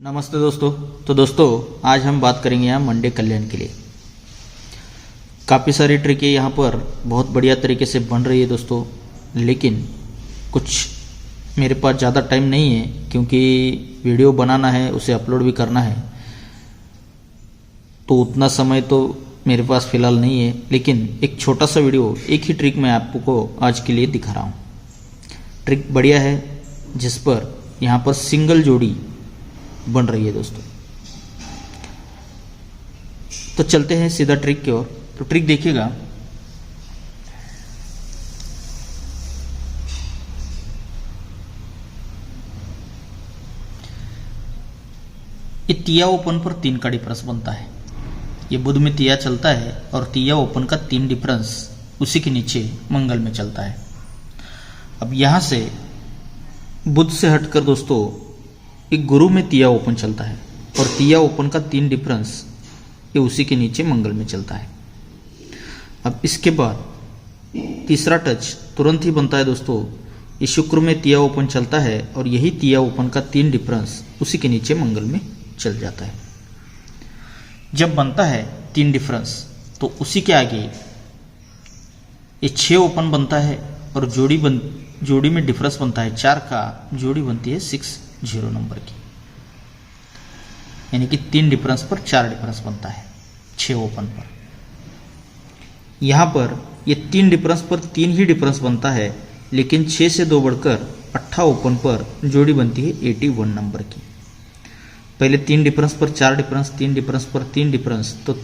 नमस्ते दोस्तों। तो दोस्तों आज हम बात करेंगे यहाँ मंडे कल्याण के लिए। काफ़ी सारी ट्रिकें यहाँ पर बहुत बढ़िया तरीके से बन रही है दोस्तों, लेकिन कुछ मेरे पास ज़्यादा टाइम नहीं है क्योंकि वीडियो बनाना है, उसे अपलोड भी करना है, तो उतना समय तो मेरे पास फ़िलहाल नहीं है। लेकिन एक छोटा सा वीडियो, एक ही ट्रिक मैं आपको आज के लिए दिखा रहा हूँ। ट्रिक बढ़िया है जिस पर यहाँ पर सिंगल जोड़ी बन रही है दोस्तों। तो चलते हैं सीधा ट्रिक की ओर। तो ट्रिक देखिएगा, ये तिया ओपन पर 3 का डिफरेंस बनता है। ये बुध में तिया चलता है और तिया ओपन का 3 डिफरेंस उसी के नीचे मंगल में चलता है। अब यहां से बुध से हटकर दोस्तों एक गुरु में तिया ओपन चलता है और तिया ओपन का 3 डिफरेंस ये उसी के नीचे मंगल में चलता है। अब इसके बाद तीसरा टच तुरंत ही बनता है दोस्तों। ये शुक्र में तिया ओपन चलता है और यही तिया ओपन का 3 डिफरेंस उसी के नीचे मंगल में चल जाता है। जब बनता है 3 डिफरेंस तो उसी के आगे ये 6 ओपन बनता है और जोड़ी में डिफरेंस बनता है 4 का, जोड़ी बनती है 6-0 नंबर की, यानी कि 3 डिफरेंस पर 4 डिफरेंस बनता है 6 ओपन पर। यहां पर ये 3 डिफरेंस पर 3 ही डिफरेंस बनता है, लेकिन 6 से 2 बढ़कर 8 ओपन पर जोड़ी बनती है 81 नंबर की। पहले 3 डिफरेंस पर 4 डिफरेंस, 3 डिफरेंस पर 3 डिफरेंस, तो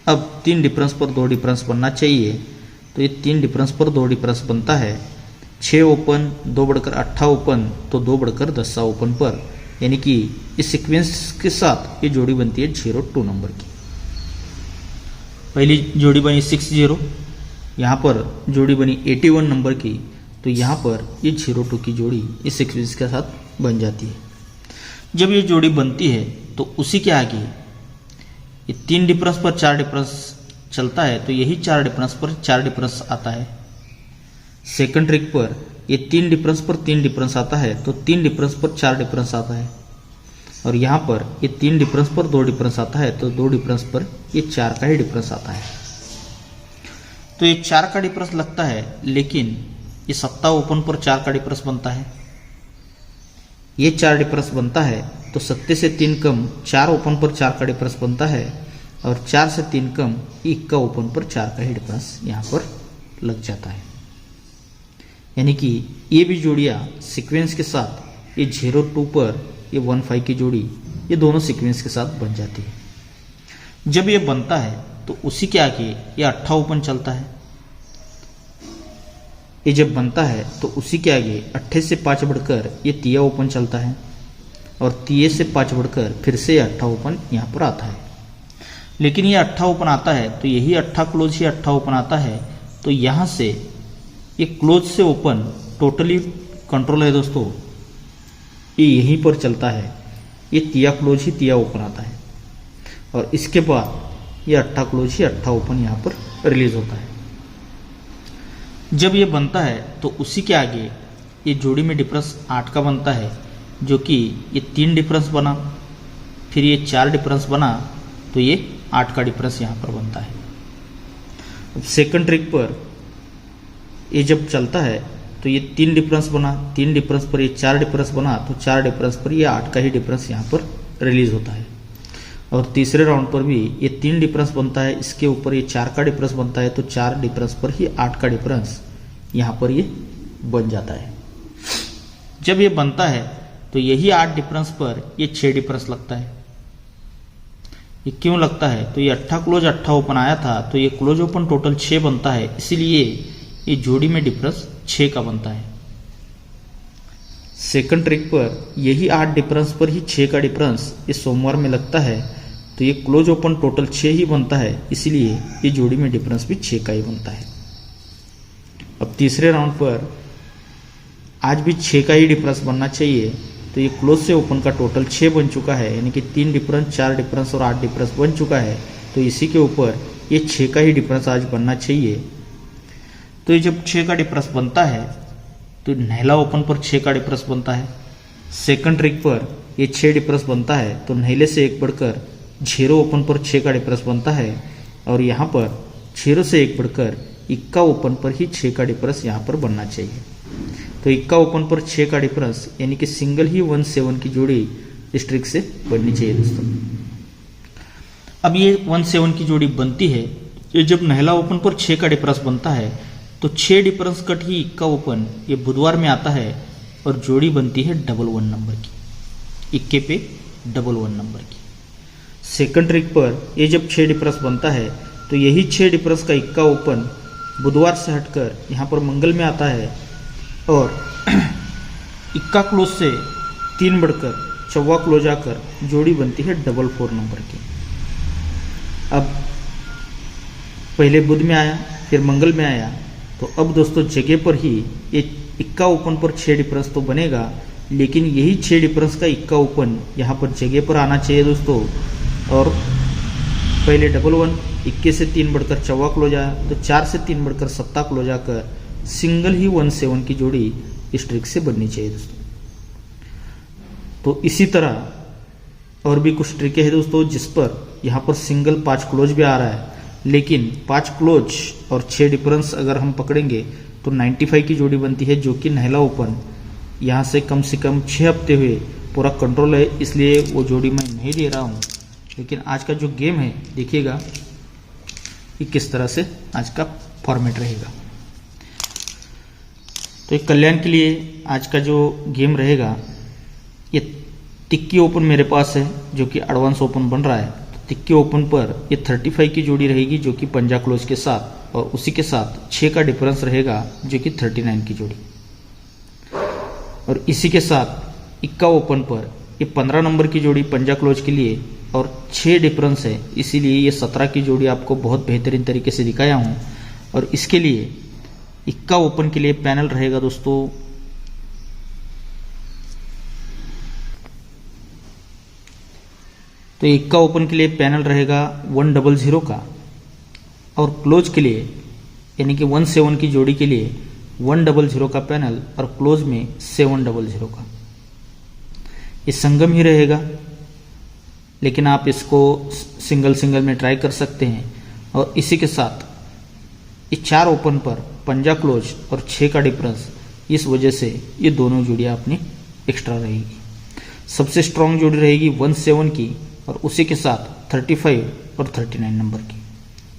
अब 3 डिफरेंस पर 2 डिफरेंस बनना चाहिए। तो ये 3 डिफरेंस पर 2 डिफरेंस बनता है 6 ओपन, 2 बढ़कर 8 ओपन, तो 2 बढ़कर 10 ओपन पर, यानी कि इस सीक्वेंस के साथ ये जोड़ी बनती है 02 नंबर की। पहली जोड़ी बनी 60, यहाँ पर जोड़ी बनी 81 नंबर की, तो यहाँ पर ये 02 की जोड़ी इस सीक्वेंस के साथ बन जाती है। जब ये जोड़ी बनती है तो उसी के आगे ये 3 डिफरेंस पर 4 डिफरेंस चलता है, तो यही 4 डिफरेंस पर 4 डिफरेंस आता है। सेकंड ट्रिक पर ये 3 डिफरेंस पर 3 डिफरेंस आता है, तो 3 डिफरेंस पर 4 डिफरेंस आता है। और यहाँ पर ये 3 डिफरेंस पर 2 डिफरेंस आता है, तो 2 डिफरेंस पर ये 4 का ही डिफरेंस आता है। तो ये 4 का डिफरेंस लगता है, लेकिन ये 7 ओपन पर 4 का डिफरेंस बनता है। ये 4 डिफरेंस बनता है तो 7 से 3 कम 4 ओपन पर 4 का डिफरेंस बनता है, और 4 से 3 कम 1 का ओपन पर 4 का ही डिफरेंस यहाँ पर लग जाता है। यानी कि ये भी जोड़ियाँ सीक्वेंस के साथ ये 02 पर ये 15 की जोड़ी, ये दोनों सीक्वेंस के साथ बन जाती है। जब ये बनता है तो उसी के आगे ये 8 ओपन चलता है। ये जब बनता है तो उसी के आगे 8 से 5 बढ़कर ये तिया ओपन चलता है, और तिये से 5 बढ़कर फिर से 8 ओपन यहाँ पर आता है। लेकिन ये 8 ओपन आता है तो यही 8 क्लोज ही 8 ओपन आता है, तो यहाँ से ये क्लोज से ओपन टोटली कंट्रोल है दोस्तों, ये यहीं पर चलता है। ये तिया क्लोज ही तिया ओपन आता है, और इसके बाद ये 8 क्लोज ही 8 ओपन यहाँ पर रिलीज होता है। जब ये बनता है तो उसी के आगे ये जोड़ी में डिफरेंस 8 का बनता है, जो कि ये 3 डिफरेंस बना, फिर ये 4 डिफरेंस बना, तो ये 8 का डिफरेंस यहाँ पर बनता है। अब सेकंड ट्रिक पर ये जब चलता है तो ये 3 डिफरेंस बना, 3 डिफरेंस पर ये 4 डिफरेंस बना, तो 4 डिफरेंस पर ये 8 का ही डिफरेंस यहाँ पर रिलीज होता है। और तीसरे राउंड पर भी ये 3 डिफरेंस बनता है, इसके ऊपर ये 4 का डिफरेंस बनता है, तो 4 डिफरेंस पर ही 8 का डिफरेंस यहाँ पर ये बन जाता है। जब ये बनता है तो यही 8 डिफरेंस पर ये 6 डिफरेंस लगता है। ये क्यों लगता है? तो ये 8 क्लोज 8 ओपन आया था, तो ये क्लोज ओपन टोटल 6 बनता है, इसीलिए ये जोड़ी में डिफरेंस 6 का बनता है। सेकंड ट्रिक पर यही 8 डिफरेंस पर ही 6 का डिफरेंस ये सोमवार में लगता है, तो ये क्लोज ओपन टोटल 6 ही बनता है, इसीलिए ये जोड़ी में डिफरेंस भी 6 का ही बनता है। अब तीसरे राउंड पर आज भी 6 का ही डिफरेंस बनना चाहिए, तो ये क्लोज से ओपन का टोटल 6 बन चुका है, यानी कि 3 डिफरेंस, 4 डिफरेंस और 8 डिफरेंस बन चुका है। तो इसी के ऊपर ये 6 का ही डिफरेंस आज बनना चाहिए। तो ये जब 6 का डिफरेंस बनता है तो नहला ओपन पर 6 का डिफरेंस बनता है। सेकंड ट्रिक पर ये 6 डिफरेंस बनता है तो नहीले से 1 बढ़कर 0 ओपन पर 6 का डिफरेंस बनता है, और यहाँ पर 0 से 1 बढ़कर इक्का ओपन पर ही 6 का डिफरेंस यहाँ पर बनना चाहिए। तो इक्का ओपन पर 6 का डिफरेंस यानी कि सिंगल ही 1-7 की जोड़ी इस ट्रिक से बननी चाहिए दोस्तों। अब ये 1-7 की जोड़ी बनती है, ये जब नहला ओपन पर 6 का डिफरेंस बनता है तो 6 डिफरेंस कट ही इक्का ओपन ये बुधवार में आता है और जोड़ी बनती है 11 नंबर की, इक्के पे 11 नंबर की। सेकंड ट्रिक पर ये जब 6 डिफरेंस बनता है तो यही 6 डिफरेंस का इक्का ओपन बुधवार से हटकर यहाँ पर मंगल में आता है और इक्का क्लोज से 3 बढ़कर चौवा क्लोज आकर जोड़ी बनती है 4 नंबर की। अब पहले बुध में आया फिर मंगल में आया, तो अब दोस्तों जगह पर ही ये इक्का ओपन पर 6 डिफरेंस तो बनेगा, लेकिन यही 6 डिफरेंस का इक्का ओपन यहाँ पर जगह पर आना चाहिए दोस्तों। और पहले 11 इक्के से 3 बढ़कर चौवा क्लोज आया, तो 4 से 3 बढ़कर 7 क्लोज आकर सिंगल ही 1-7 की जोड़ी इस ट्रिक से बननी चाहिए दोस्तों। तो इसी तरह और भी कुछ ट्रिकें हैं दोस्तों जिस पर यहाँ पर सिंगल 5 क्लोज भी आ रहा है, लेकिन 5 क्लोज और 6 डिफरेंस अगर हम पकड़ेंगे तो 95 की जोड़ी बनती है, जो कि नहला ओपन यहाँ से कम 6 हफ्ते हुए पूरा कंट्रोल है, इसलिए वो जोड़ी मैं नहीं दे रहा हूँ। लेकिन आज का जो गेम है देखिएगा कि किस तरह से आज का फॉर्मेट रहेगा। तो एक कल्याण के लिए आज का जो गेम रहेगा, ये तिक्की ओपन मेरे पास है जो कि एडवांस ओपन बन रहा है। तो तिक्की ओपन पर ये 35 की जोड़ी रहेगी जो कि पंजा क्लोज के साथ, और उसी के साथ 6 का डिफरेंस रहेगा जो कि 39 की जोड़ी। और इसी के साथ इक्का ओपन पर ये 15 नंबर की जोड़ी पंजा क्लोज के लिए और 6 डिफरेंस है, इसीलिए ये 17 की जोड़ी आपको बहुत बेहतरीन तरीके से दिखाया हूँ। और इसके लिए इक्का ओपन के लिए पैनल रहेगा दोस्तों तो इक्का ओपन के लिए पैनल रहेगा 100 का, और क्लोज के लिए यानी कि 1-7 की जोड़ी के लिए 100 का पैनल और क्लोज में 700 का। ये संगम ही रहेगा, लेकिन आप इसको सिंगल में ट्राई कर सकते हैं। और इसी के साथ इस 4 ओपन पर पंजा क्लोज और 6 का डिफरेंस, इस वजह से ये दोनों जोड़ियाँ अपनी एक्स्ट्रा रहेगी। सबसे स्ट्रांग जोड़ी रहेगी 1-7 की, और उसी के साथ 35 और 39 नंबर की।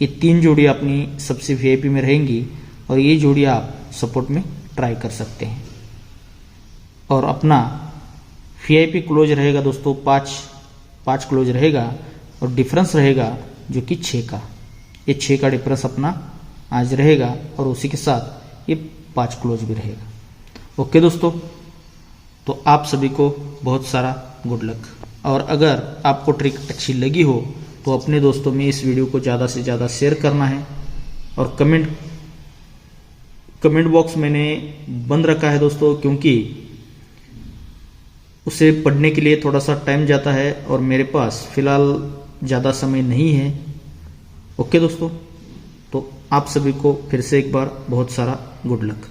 ये 3 जोड़ी अपनी सबसे वीआईपी में रहेंगी, और ये जोड़ी आप सपोर्ट में ट्राई कर सकते हैं। और अपना वीआईपी क्लोज रहेगा दोस्तों 5 क्लोज रहेगा, और डिफरेंस रहेगा जो कि 6 का। ये 6 का डिफरेंस अपना आज रहेगा, और उसी के साथ ये 5 क्लोज भी रहेगा। ओके दोस्तों, तो आप सभी को बहुत सारा गुड लक। और अगर आपको ट्रिक अच्छी लगी हो तो अपने दोस्तों में इस वीडियो को ज़्यादा से ज़्यादा शेयर करना है। और कमेंट बॉक्स मैंने बंद रखा है दोस्तों, क्योंकि उसे पढ़ने के लिए थोड़ा सा टाइम जाता है और मेरे पास फिलहाल ज़्यादा समय नहीं है। ओके दोस्तों, तो आप सभी को फिर से एक बार बहुत सारा गुड लक।